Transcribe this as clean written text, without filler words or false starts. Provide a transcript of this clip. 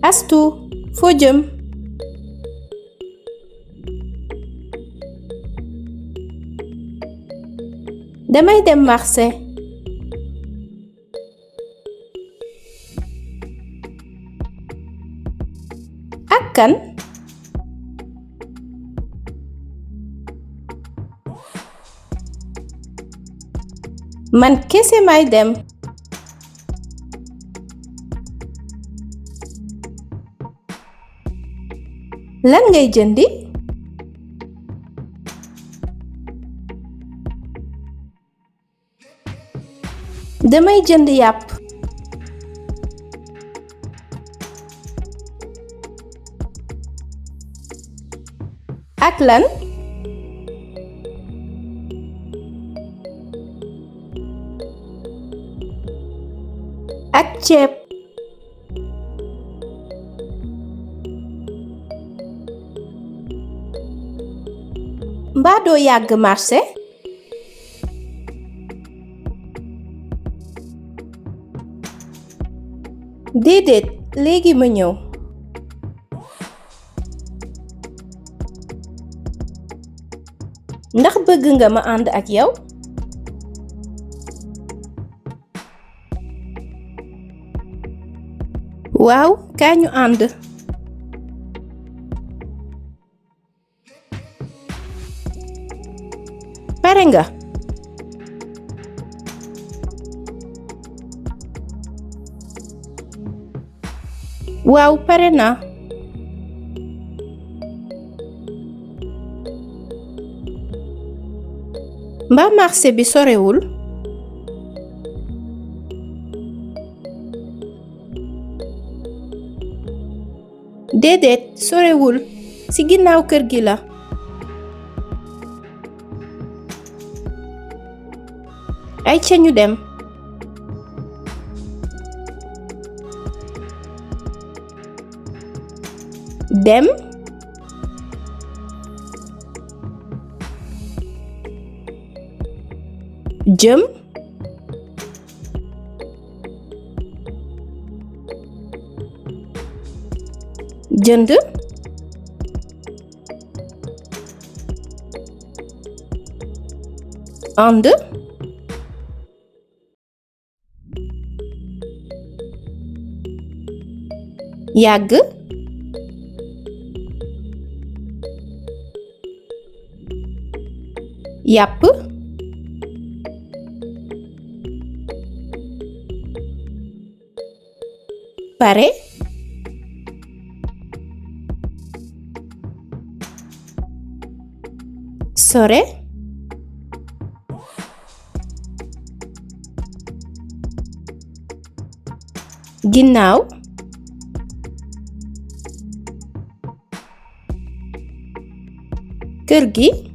Astu foo jëm? Damay dem marché. Ak kan? Man kese may dem. Lan ngay jëndi? Damay jënd yàpp. Ak lan? Ak ceeb. Mbaa doo yàgg marché? Déedéet, léegi ma ñëw. Ndax bëgg nga ma ànd ak yow? Waaw, kaa ñu ànd. Pare nga? Waaw, pare naa. Mbaa marché bi sorewul? Déedéet, sorewul. Ci ginnaaw kër gi la. Ay ca ñu dem. Dem. Jëm. Jënd. Ànd. Yàgg. Yàpp. Pare. Sore. Ginnaaw. Kër gi.